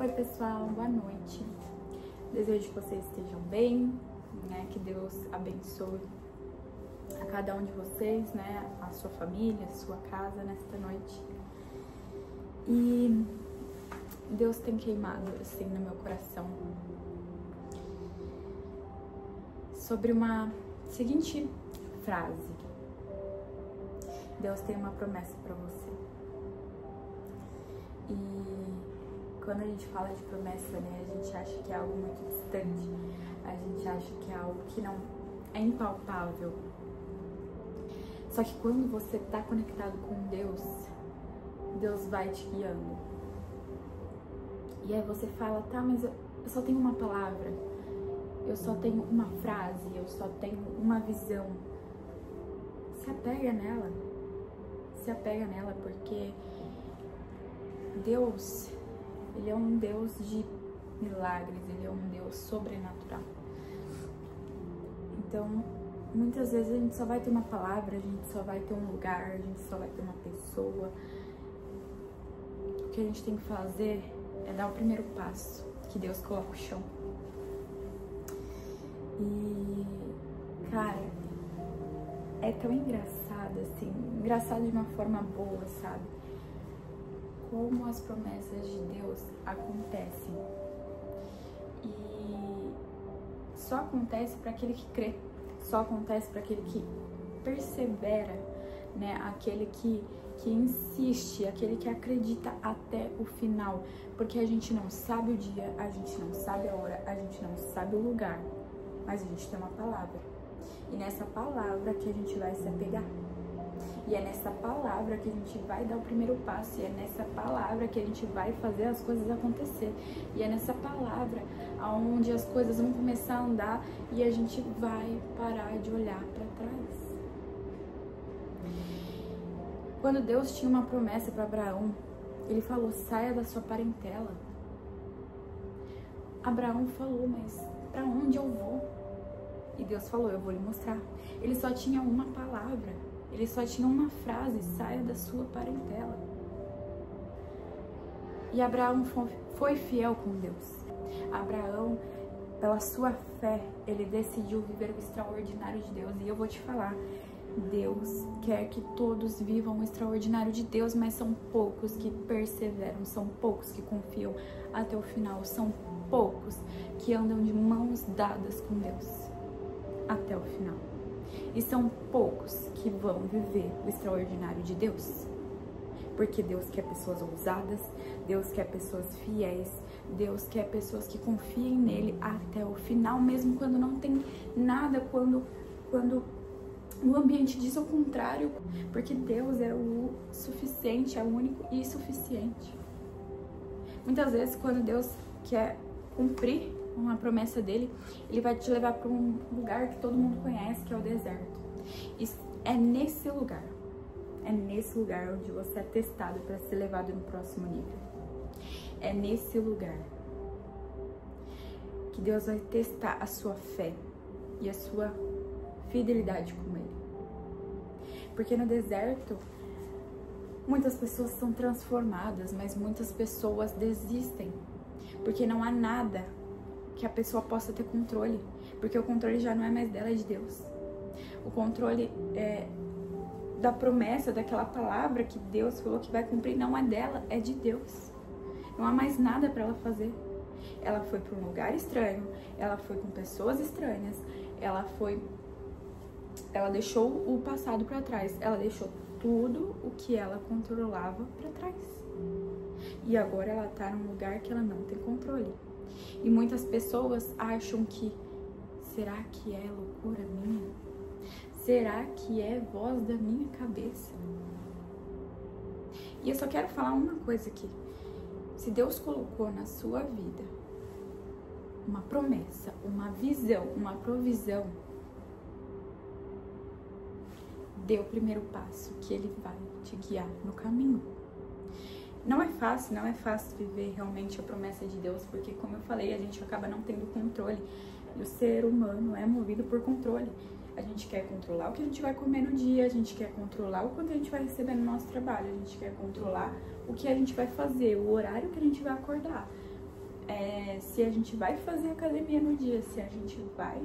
Oi pessoal, boa noite. Desejo que vocês estejam bem, né? Que Deus abençoe a cada um de vocês, né? A sua família, a sua casa nesta noite. E Deus tem queimado assim no meu coração sobre uma seguinte frase: Deus tem uma promessa para você. E quando a gente fala de promessa, né, a gente acha que é algo muito distante, a gente acha que é algo que não é impalpável. Só que quando você tá conectado com Deus, Deus vai te guiando. E aí você fala, tá, mas eu só tenho uma palavra, eu só tenho uma frase, eu só tenho uma visão. Se apega nela, porque Deus, Ele é um Deus de milagres, Ele é um Deus sobrenatural. Então, muitas vezes a gente só vai ter uma palavra, a gente só vai ter um lugar, a gente só vai ter uma pessoa. O que a gente tem que fazer é dar o primeiro passo, que Deus coloca o chão. E, cara, é tão engraçado, assim, engraçado de uma forma boa, sabe? Como as promessas de Deus acontecem. E só acontece para aquele que crê, só acontece para aquele que persevera, né? Aquele que insiste, aquele que acredita até o final. Porque a gente não sabe o dia, a gente não sabe a hora, a gente não sabe o lugar, mas a gente tem uma palavra. E nessa palavra que a gente vai se apegar. E é nessa palavra que a gente vai dar o primeiro passo. E é nessa palavra que a gente vai fazer as coisas acontecer. E é nessa palavra onde as coisas vão começar a andar e a gente vai parar de olhar para trás. Quando Deus tinha uma promessa para Abraão, Ele falou, saia da sua parentela. Abraão falou, mas para onde eu vou? E Deus falou, eu vou lhe mostrar. Ele só tinha uma palavra. Ele só tinha uma frase, saia da sua parentela. E Abraão foi fiel com Deus. Abraão, pela sua fé, ele decidiu viver o extraordinário de Deus. E eu vou te falar, Deus quer que todos vivam o extraordinário de Deus, mas são poucos que perseveram, são poucos que confiam até o final, são poucos que andam de mãos dadas com Deus até o final. E são poucos que vão viver o extraordinário de Deus. Porque Deus quer pessoas ousadas, Deus quer pessoas fiéis, Deus quer pessoas que confiem nele até o final, mesmo quando não tem nada, quando o ambiente diz o contrário. Porque Deus é o suficiente, é o único e suficiente. Muitas vezes, quando Deus quer cumprir uma promessa dele, ele vai te levar para um lugar que todo mundo conhece, que é o deserto. E é nesse lugar onde você é testado para ser levado no próximo nível. É nesse lugar que Deus vai testar a sua fé e a sua fidelidade com Ele. Porque no deserto, muitas pessoas são transformadas, mas muitas pessoas desistem. Porque não há nada que a pessoa possa ter controle, porque o controle já não é mais dela, é de Deus. O controle da promessa, daquela palavra que Deus falou que vai cumprir, não é dela, é de Deus. Não há mais nada para ela fazer. Ela foi para um lugar estranho, ela foi com pessoas estranhas, ela deixou o passado para trás, ela deixou tudo o que ela controlava para trás. E agora ela tá num lugar que ela não tem controle. E muitas pessoas acham que, será que é loucura minha? Será que é voz da minha cabeça? E eu só quero falar uma coisa aqui. Se Deus colocou na sua vida uma promessa, uma visão, uma provisão, dê o primeiro passo, que Ele vai te guiar no caminho. Não é fácil viver realmente a promessa de Deus, porque, como eu falei, a gente acaba não tendo controle. E o ser humano é movido por controle. A gente quer controlar o que a gente vai comer no dia, a gente quer controlar o quanto a gente vai receber no nosso trabalho, a gente quer controlar o que a gente vai fazer, o horário que a gente vai acordar. se a gente vai fazer academia no dia, se a gente vai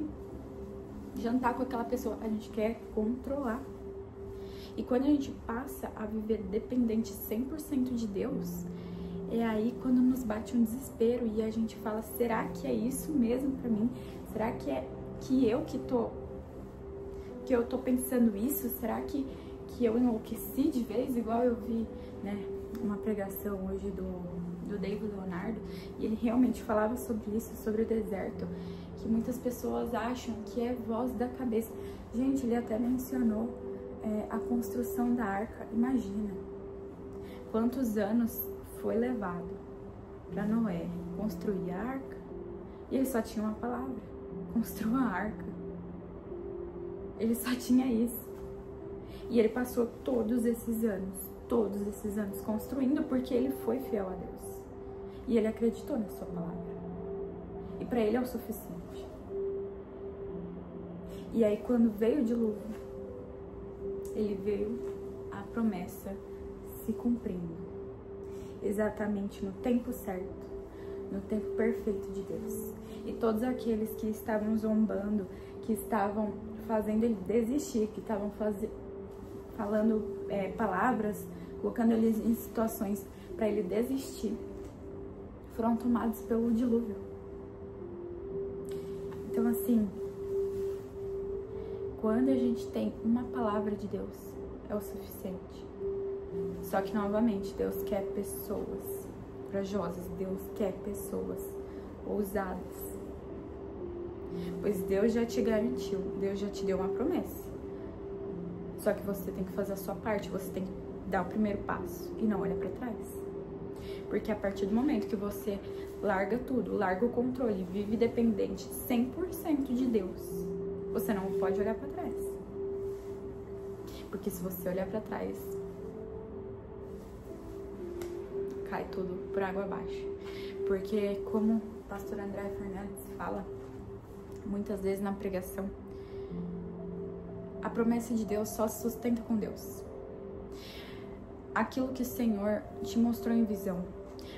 jantar com aquela pessoa, a gente quer controlar. E quando a gente passa a viver dependente 100% de Deus, é aí quando nos bate um desespero e a gente fala, será que é isso mesmo pra mim? Será que é que eu tô pensando isso? Será que eu enlouqueci de vez? Igual eu vi, né, uma pregação hoje do David Leonardo, e ele realmente falava sobre isso, sobre o deserto, que muitas pessoas acham que é voz da cabeça. Gente, ele até mencionou a construção da arca. Imagina quantos anos foi levado para Noé construir a arca, e ele só tinha uma palavra: construa a arca. Ele só tinha isso. E ele passou todos esses anos construindo, porque ele foi fiel a Deus. E ele acreditou na sua palavra. E para ele é o suficiente. E aí quando veio o dilúvio, ele veio a promessa se cumprindo. Exatamente no tempo certo, no tempo perfeito de Deus. E todos aqueles que estavam zombando, que estavam fazendo ele desistir, que estavam falando palavras, colocando ele em situações para ele desistir, foram tomados pelo dilúvio. Então, assim, quando a gente tem uma palavra de Deus, é o suficiente. Só que, novamente, Deus quer pessoas corajosas, Deus quer pessoas ousadas. Pois Deus já te garantiu, Deus já te deu uma promessa. Só que você tem que fazer a sua parte, você tem que dar o primeiro passo e não olhar pra trás. Porque a partir do momento que você larga tudo, larga o controle, vive dependente 100% de Deus, você não pode olhar pra trás. Porque se você olhar pra trás, cai tudo por água abaixo. Porque, como o pastor André Fernandes fala muitas vezes na pregação, a promessa de Deus só se sustenta com Deus. Aquilo que o Senhor te mostrou em visão,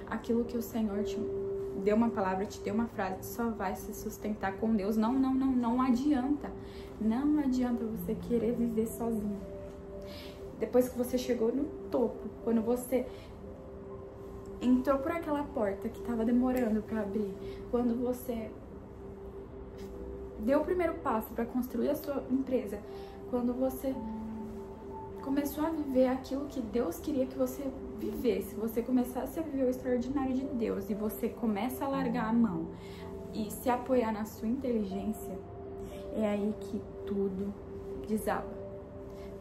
aquilo que o Senhor te deu uma palavra, te deu uma frase, só vai se sustentar com Deus. Não adianta. Não adianta você querer viver sozinho. Depois que você chegou no topo, quando você entrou por aquela porta que estava demorando para abrir, quando você deu o primeiro passo para construir a sua empresa, quando você começou a viver aquilo que Deus queria que você vivesse, você começasse a viver o extraordinário de Deus e você começa a largar a mão e se apoiar na sua inteligência, é aí que tudo desaba.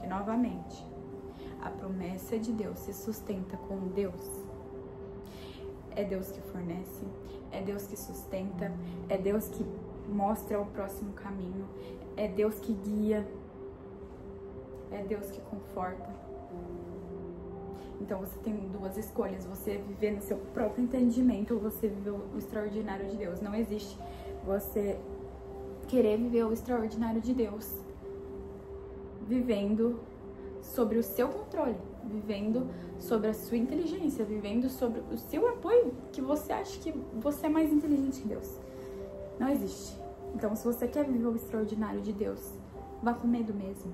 E novamente, a promessa de Deus se sustenta com Deus. É Deus que fornece, é Deus que sustenta, é Deus que mostra o próximo caminho, é Deus que guia, é Deus que conforta. Então você tem duas escolhas: você viver no seu próprio entendimento ou você viver o extraordinário de Deus. Não existe você querer viver o extraordinário de Deus vivendo sobre o seu controle, vivendo sobre a sua inteligência, vivendo sobre o seu apoio, que você acha que você é mais inteligente que Deus. Não existe. Então, se você quer viver o extraordinário de Deus, vá com medo mesmo.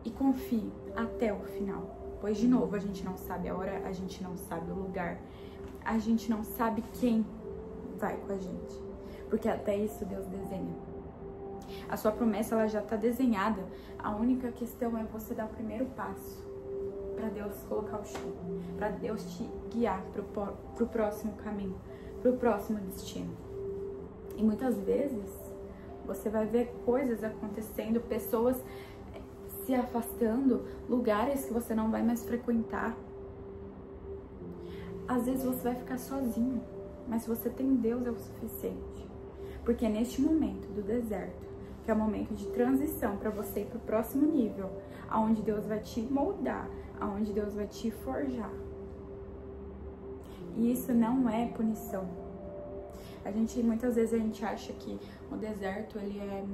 E confie até o final. Pois, de novo, a gente não sabe a hora, a gente não sabe o lugar, a gente não sabe quem vai com a gente. Porque até isso Deus desenha. A sua promessa, ela já está desenhada. A única questão é você dar o primeiro passo para Deus colocar o chão, para Deus te guiar para o próximo caminho, para o próximo destino. E muitas vezes você vai ver coisas acontecendo, pessoas se afastando, lugares que você não vai mais frequentar. Às vezes você vai ficar sozinho, mas se você tem Deus é o suficiente. Porque é neste momento do deserto, que é o momento de transição para você ir para o próximo nível, aonde Deus vai te moldar, aonde Deus vai te forjar. E isso não é punição. Muitas vezes a gente acha que o deserto ele é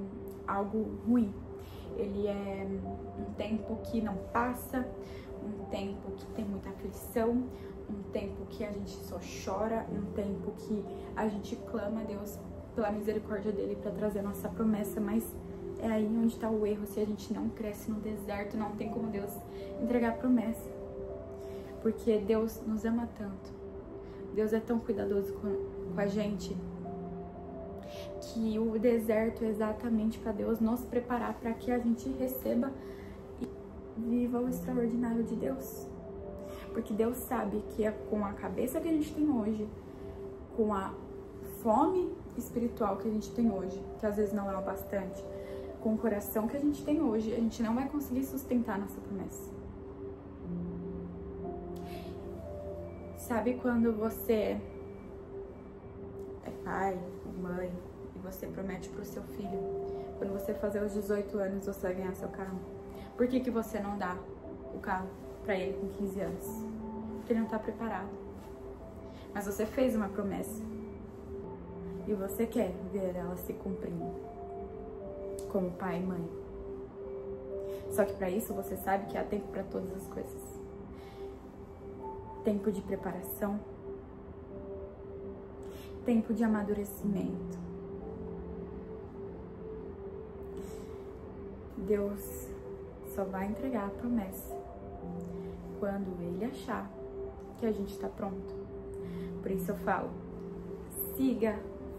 algo ruim. Ele é um tempo que não passa, um tempo que tem muita aflição, um tempo que a gente só chora, um tempo que a gente clama a Deus pela misericórdia dele para trazer a nossa promessa, mas é aí onde está o erro. Se a gente não cresce no deserto, não tem como Deus entregar a promessa, porque Deus nos ama tanto, Deus é tão cuidadoso com a gente, que o deserto é exatamente para Deus nos preparar para que a gente receba e viva o extraordinário de Deus. Porque Deus sabe que é com a cabeça que a gente tem hoje, com a fome espiritual que a gente tem hoje, que às vezes não é o bastante, com o coração que a gente tem hoje, a gente não vai conseguir sustentar nossa promessa. Sabe quando você é pai, mãe, e você promete pro seu filho, quando você fazer os 18 anos, você vai ganhar seu carro? Por que você não dá o carro pra ele com 15 anos? Porque ele não tá preparado. Mas você fez uma promessa e você quer ver ela se cumprindo como pai e mãe. Só que para isso você sabe que há tempo para todas as coisas. Tempo de preparação, tempo de amadurecimento. Deus só vai entregar a promessa quando Ele achar que a gente está pronto. Por isso eu falo, siga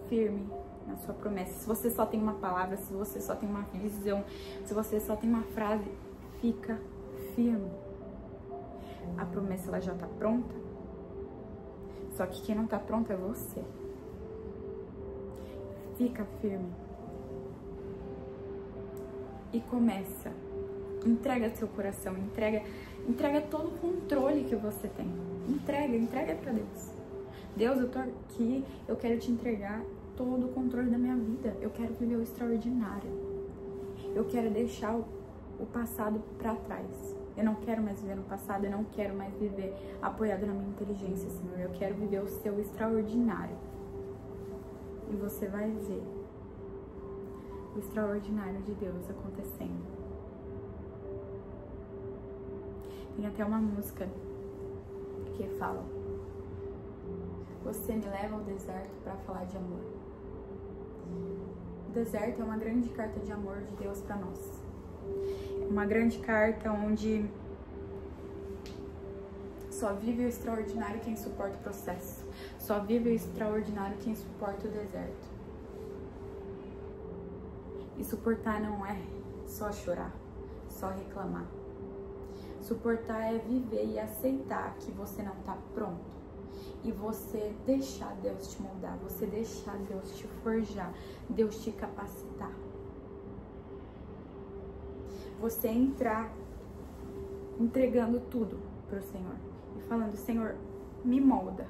firme na sua promessa. Se você só tem uma palavra, se você só tem uma visão, se você só tem uma frase, fica firme. A promessa ela já está pronta, só que quem não está pronto é você. Fica firme e começa. Entrega seu coração, entrega todo o controle que você tem. Entrega para Deus. Deus, eu tô aqui, eu quero te entregar todo o controle da minha vida. Eu quero viver o extraordinário. Eu quero deixar o passado para trás. Eu não quero mais viver no passado, eu não quero mais viver apoiado na minha inteligência, Senhor. Eu quero viver o seu extraordinário. E você vai ver o extraordinário de Deus acontecendo. Tem até uma música que fala: você me leva ao deserto para falar de amor. O deserto é uma grande carta de amor de Deus para nós. Uma grande carta onde só vive o extraordinário quem suporta o processo. Só vive o extraordinário quem suporta o deserto. E suportar não é só chorar, só reclamar. Suportar é viver e aceitar que você não está pronto. E você deixar Deus te moldar, você deixar Deus te forjar, Deus te capacitar. Você entrar entregando tudo pro Senhor e falando: Senhor, me molda,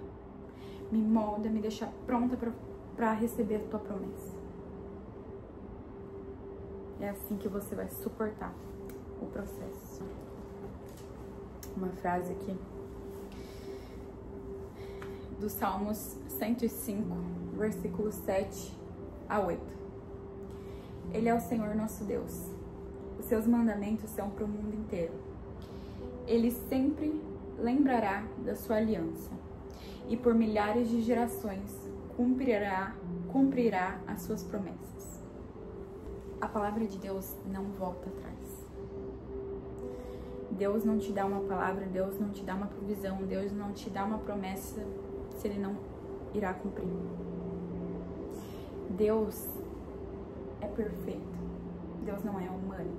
me deixa pronta para receber a tua promessa. É assim que você vai suportar o processo. Uma frase aqui do Salmos 105, versículos 7 a 8. Ele é o Senhor nosso Deus. Os seus mandamentos são para o mundo inteiro. Ele sempre lembrará da sua aliança e por milhares de gerações cumprirá as suas promessas. A palavra de Deus não volta atrás. Deus não te dá uma palavra, Deus não te dá uma provisão, Deus não te dá uma promessa se Ele não irá cumprir. Deus é perfeito. Deus não é humano.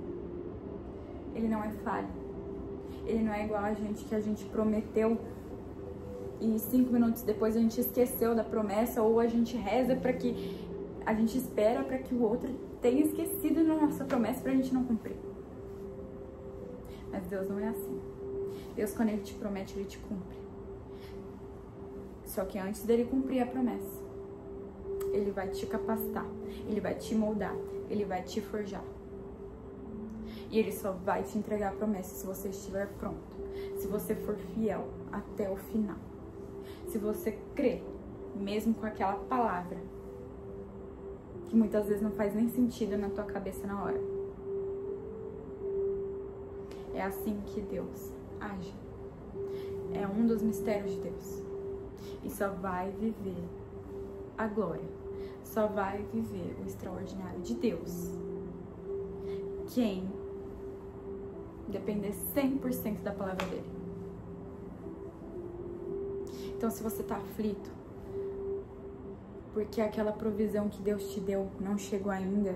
Ele não é falho. Ele não é igual a gente, que a gente prometeu e 5 minutos depois a gente esqueceu da promessa, ou a gente reza para que a gente espera para que o outro tenha esquecido da nossa promessa para a gente não cumprir. Mas Deus não é assim. Deus, quando Ele te promete, Ele te cumpre. Só que antes dele cumprir a promessa, Ele vai te capacitar, Ele vai te moldar, Ele vai te forjar. E Ele só vai te entregar a promessa se você estiver pronto, se você for fiel até o final. Se você crer, mesmo com aquela palavra que muitas vezes não faz nem sentido na tua cabeça na hora. É assim que Deus age. é um dos mistérios de Deus. E só vai viver a glória, só vai viver o extraordinário de Deus quem depender 100% da palavra dele. Então, se você tá aflito porque aquela provisão que Deus te deu não chegou ainda,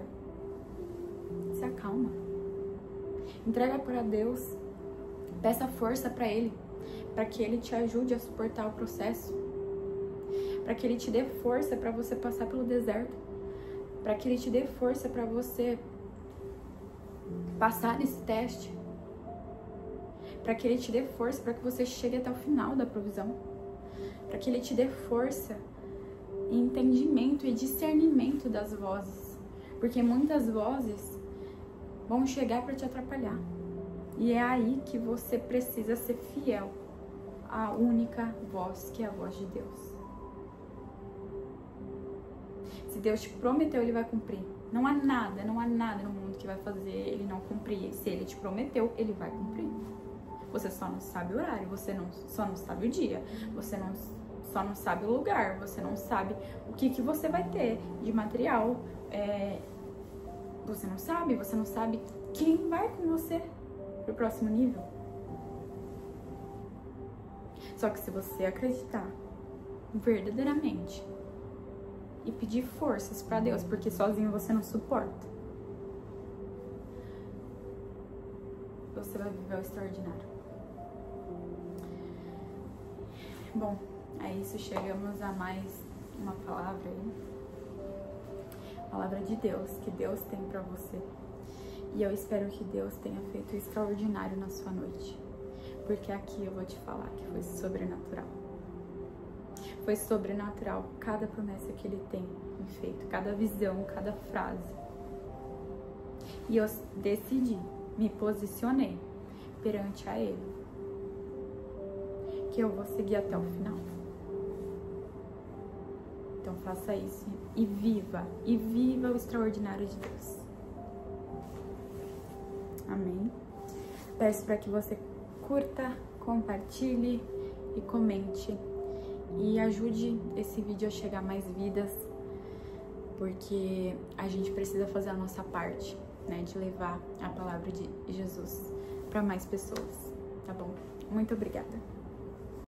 se acalma. Entrega para Deus, peça força para Ele, para que Ele te ajude a suportar o processo, para que Ele te dê força para você passar pelo deserto, para que Ele te dê força para você passar nesse teste, para que Ele te dê força para que você chegue até o final da provisão, para que Ele te dê força e entendimento e discernimento das vozes, porque muitas vozes vão chegar para te atrapalhar, e é aí que você precisa ser fiel à única voz, que é a voz de Deus. Se Deus te prometeu, Ele vai cumprir. Não há nada no mundo que vai fazer Ele não cumprir. Se Ele te prometeu, Ele vai cumprir. Você só não sabe o horário, você só não sabe o dia, você só não sabe o lugar, você não sabe o que você vai ter de material. Você não sabe quem vai com você pro próximo nível. Só que se você acreditar verdadeiramente e pedir forças pra Deus, porque sozinho você não suporta, você vai viver o extraordinário. Bom, é isso, chegamos a mais uma palavra aí. Palavra de Deus, que Deus tem pra você. E eu espero que Deus tenha feito o extraordinário na sua noite. Porque aqui eu vou te falar que foi sobrenatural. Foi sobrenatural cada promessa que Ele tem feito, cada visão, cada frase. E eu decidi, me posicionei perante a Ele, que eu vou seguir até o final. Então faça isso e viva o extraordinário de Deus. Amém? Peço para que você curta, compartilhe e comente. E ajude esse vídeo a chegar a mais vidas, porque a gente precisa fazer a nossa parte, né? De levar a palavra de Jesus para mais pessoas, tá bom? Muito obrigada.